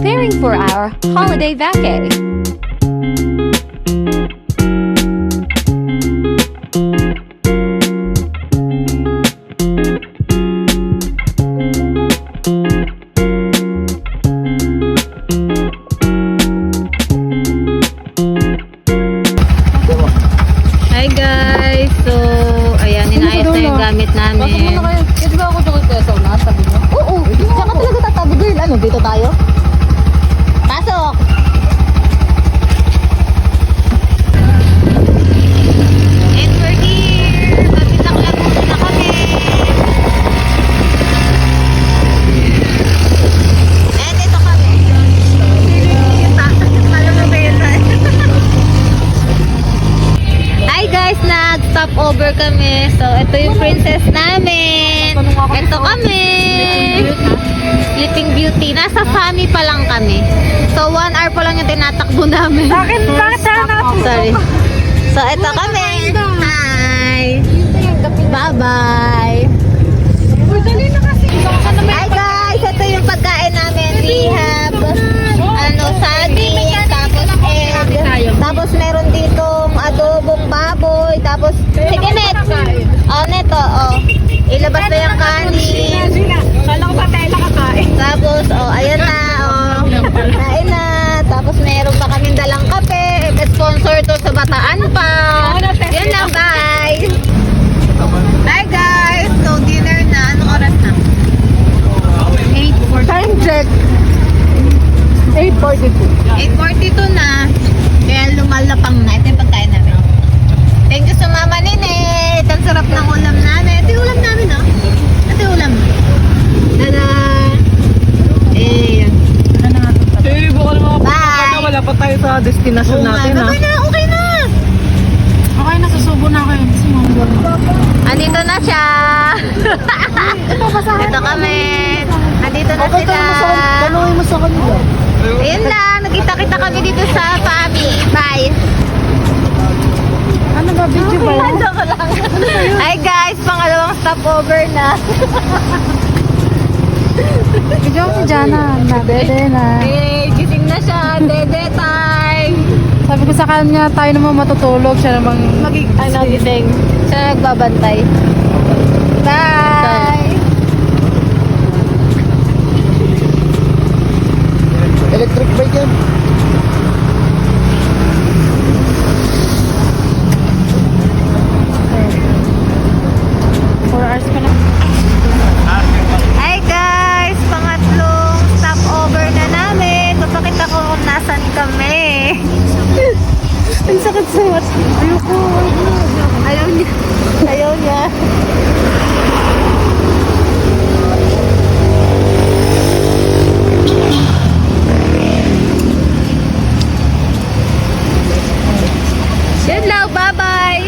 preparing for our holiday vacay. Hi guys! So, ayan, inaayos na yung gamit namin. Di ba ako doon kaya sa unas, sabi mo? Oo! Saan ka talaga tatabi girl? Ano, dito tayo? Pasok! And we're here! Babitak-lak na kami! And ito kami. Hi guys! Nag-stop over kami. So, ito yung princess namin. Ito kami. Sleeping Beauty. Nasa Fami pa lang kami. So, 1 hour pa lang yung tinatakbo namin. Bakit sana? Sorry. So, ito kami. Hi! Bye-bye! Dali na kasi. Hi guys! Ito yung pagkain namin. We have saging, tapos egg. Tapos meron ditong adobong baboy. Tapos, sige net. Oh, neto. Oh. Ilabas na yung kanin. Kala ko pa tayo nakakain. Tapos, oh, ayan na, oh. Kain na. Tapos, meron pa kaming dalang kape. Sponsor to sa Bataan pa. Yan lang, guys. Hi, guys. So, dinner na. Anong oras na? 8:40. Time check. 8:42. 8:42 na. Kaya lumalapang na. Ito yung pagkain namin. Thank you sa Mama Ninet. Ang sarap ng ulam namin. Ito yung ulam namin, oh. Ito yung ulam. Tada! Eh, Bukal mga bye! wala pa tayo sa destination natin ha. Okay na, okay na. Okay na, susubo na kayo. Andito na siya. Ito kami. Andito na sila. Paluin mo sa kanila. Ayun lang, nakita-kita kami dito sa Fami. Bye. Ano ba, video ba yan? Joke lang. Hi guys, pangalawang stopover na. Video si Jana. Dede na. Eh, gising na siya. Dede time. Sabi ko sa kanya, tayo naman matutulog. Siya namang Gising. Siya nagbabantay. Bye. Electric bike yan. Hours pa na. Hi guys! Pangatlong stopover na namin. Papakita ko kung nasan kami. Ang sakit sa mat. Ayoko. Ayaw niya. Ayaw niya. Yun lang. Bye-bye!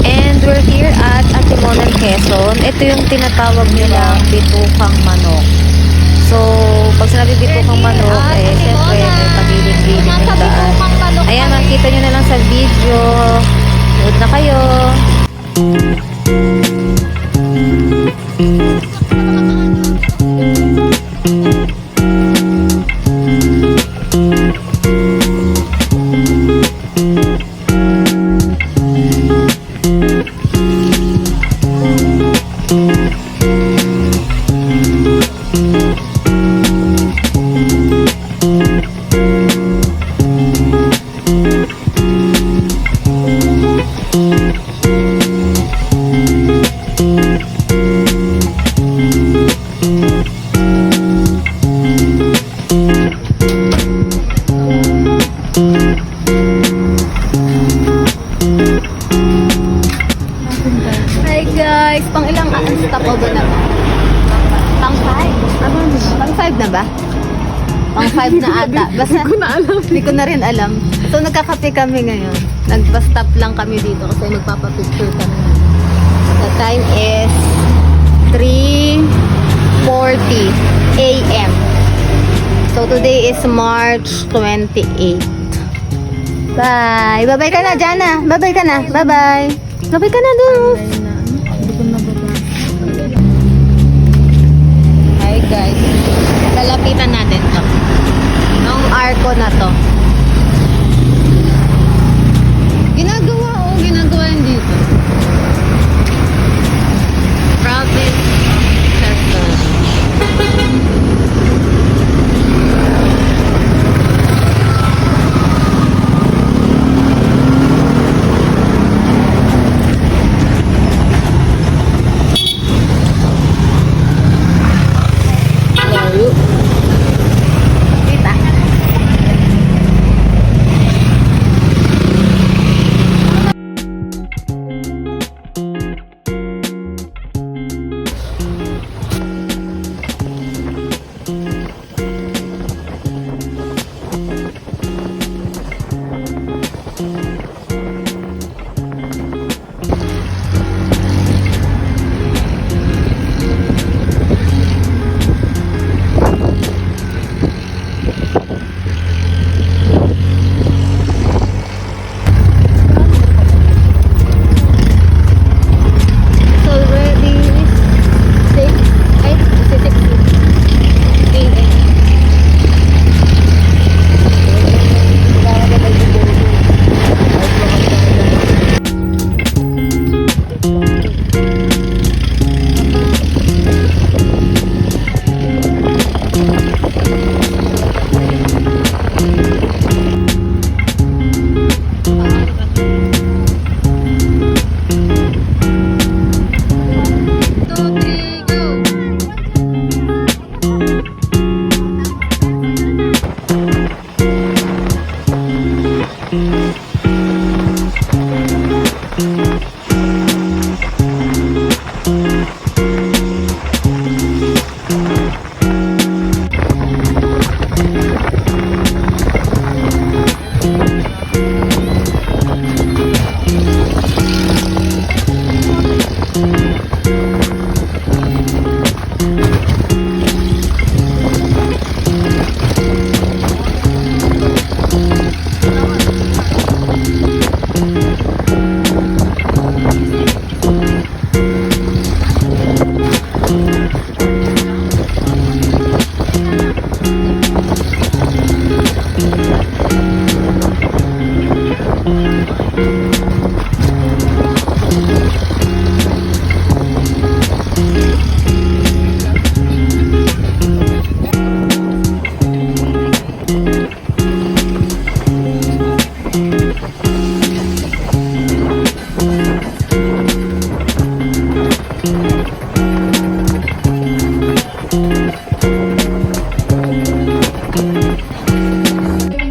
And we're here at Antimonan, Quezon. Ito yung tinatawag nilang bitukang manok. So, pag sinabi bitukang manok, syempre may pagiling-giling yung daan. Ayan, makikita nyo na lang sa video. Nood na kayo. Hi guys! Pang ilang stopover na ba? Pang 5? Pang 5 na ba? Pang 5 na ata. Basta, hindi ko na rin alam. So nagkakape kami ngayon. Nagpa-stop lang kami dito kasi magpapapicture kami. The time is 3:40 a.m. So today is March 28. Bye. Bye-bye ka na, Jana. Bye-bye ka na. Bye-bye. Bye-bye ka na, Luz. Hi, guys. Lalapitan natin to. Ang arko na to. Ginagawa yan dito. Province Circle. Layo. Kita. It's already 6, 8, 6, 8.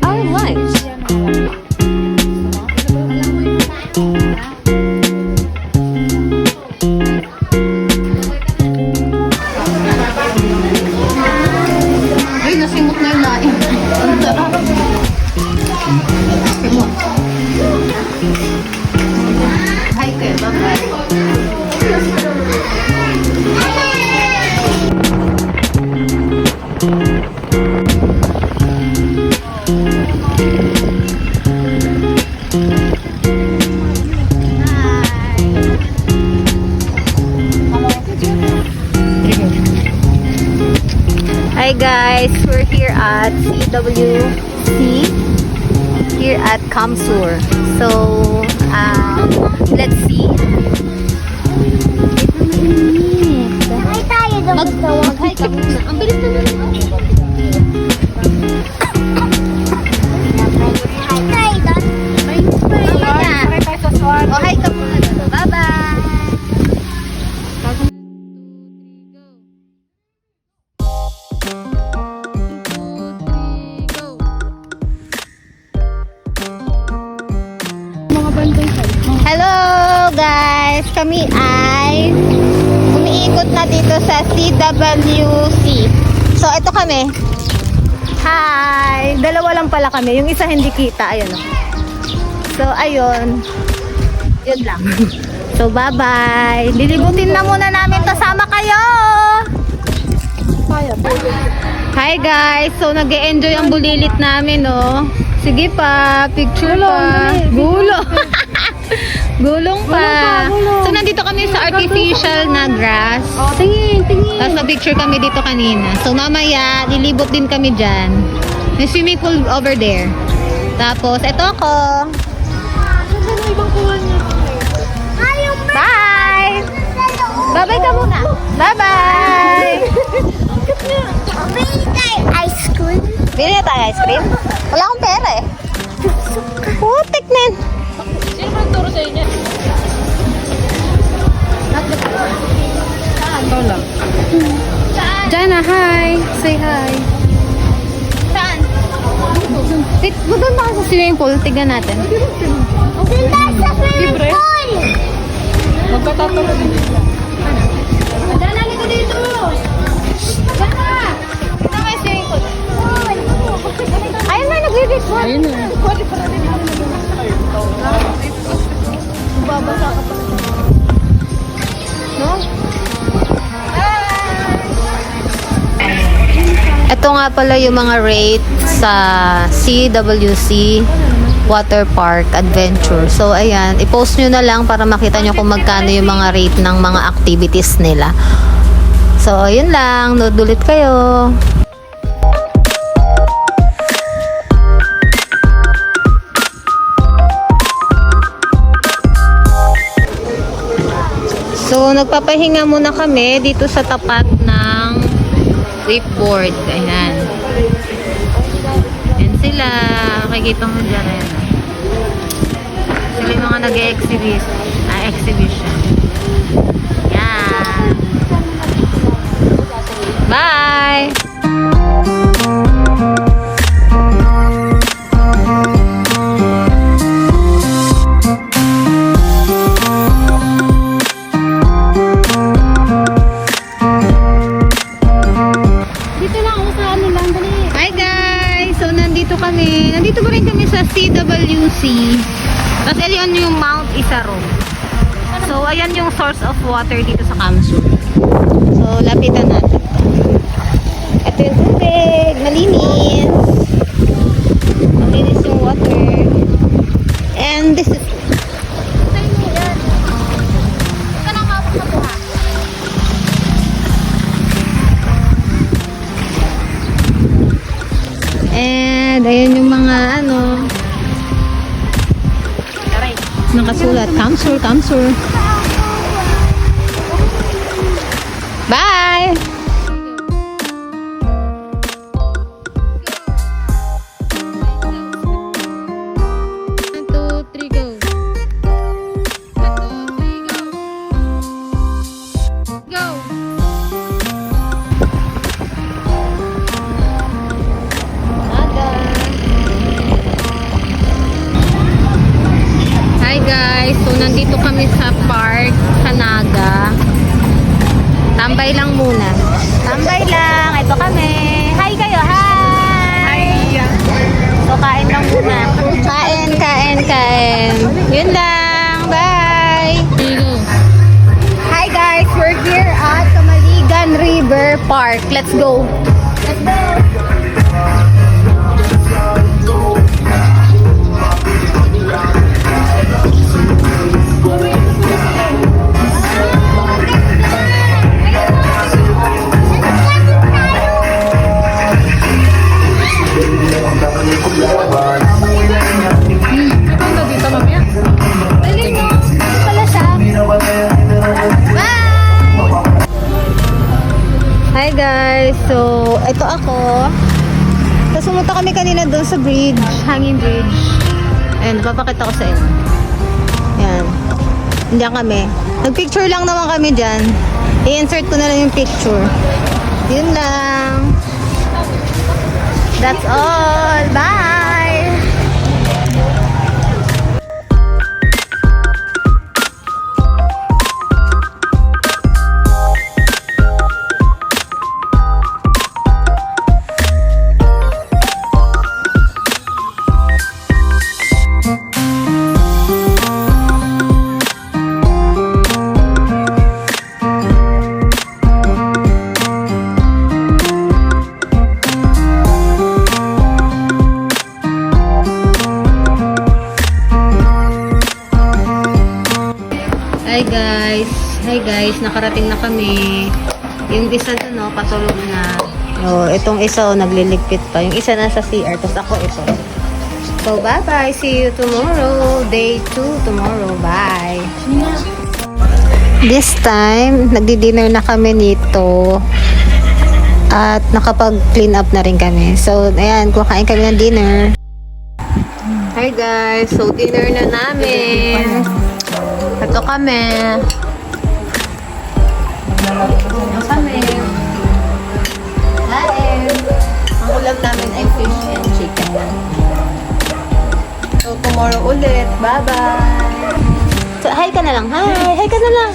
Our lunch. Ay, nasimot na yung laing. Ang sarap. Simot. Hi, kuya. Bye-bye. Hi guys, we're here at CWC here at Kamsur. So, let's see. Hi tayo daw. Mag-hi ka muna. Ang bilis na naman. Hi tayo daw. Oh, hi ka muna. Bye-bye. Hello guys! Kami ay umiikot na dito sa CWC. So, ito kami. Hi! Dalawa lang pala kami. Yung isa hindi kita. Ayun. So, ayun. Yun lang. So, bye-bye. Lilibutin na muna namin. Kasama kayo! Hi guys! So, nag-e-enjoy ang bulilit namin, no? Sige pa, picture pa. Gulo. Gulong pa. gulong. So, nandito kami sa artificial na grass. Tingin, tingin. Tapos na-picture kami dito kanina. So, mamaya, lilibot din kami dyan. May swimming pool over there. Tapos, eto ako. Saan ang ibang kuha niya? Bye! Bye-bye ka muna. Bye-bye! Ice cream. Bili na tayo ice cream? Wala akong pera eh. Putik na yun. Sino ba turo sa inyo? Ikaw lang. Jana, hi. Say hi. Saan? Doon tayo sa swimming pool. Tignan natin. Libre? Magkatato na din. Dala ko dito. Dala. Ito may swimming pool. Ayun na, nagre-record. Ayun na. Babasa ka pa. No? Ito nga pala yung mga rate sa CWC Water Park Adventure. So, ayan. I-post nyo na lang para makita nyo kung magkano yung mga rate ng mga activities nila. So, yun lang. Nood ulit kayo. So, nagpapahinga muna kami dito sa tapat ng wakeboard. Ayan. Ayan sila. Makikita mo dyan. Ayan. Sila yung mga exhibition. Ayan. Bye! Dito lang ako sa ano lang. Dali. Hi guys! So, nandito kami. Nandito pa rin kami sa CWC. Tapos, yun yung Mount Isaro. So, ayan yung source of water dito sa Kamsul. So, lapitan natin. Ito yung tubig. Malinis. Malinis yung water. And this is... And, ayan yung mga ano... Nakasulat. Kamsul. Bye! Hi guys, so nandito kami sa park sa Naga. Tambay lang muna. Tambay lang. Ito kami. Hi kayo. Hi. So kain lang muna. Kain. Yun lang. Bye. Hi guys, we're here at Kamaligan River Park. Let's go. Dito mamaya. Dali mo. Pala siya. Bye! Hi guys! So, ito ako. Tapos pumunta kami kanina doon sa bridge, hanging bridge. Ayan, papakita ko sa inyo. Ayan. Diyan kami. Nagpicture lang naman kami dyan. I-insert ko na lang yung picture. Yun lang. That's all. Bye! guys. Hi guys, nakarating na kami. Yung isa to no, patulog na. Oh, itong isa oh, nagliligpit pa. Yung isa nasa CR, tapos ako ito. So, bye-bye. See you tomorrow. Day 2 tomorrow. Bye. This time, nagdi-dinner na kami nito. At nakapag-clean up na rin kami. So, ayan, kumakain kami ng dinner. Hi guys. So, dinner na namin. Ito kami. Ito kami. Hi. Ang ulam namin ay fish and chicken. So, tomorrow ulit. Bye-bye. So, hi ka na lang. Hi. Hi ka na lang.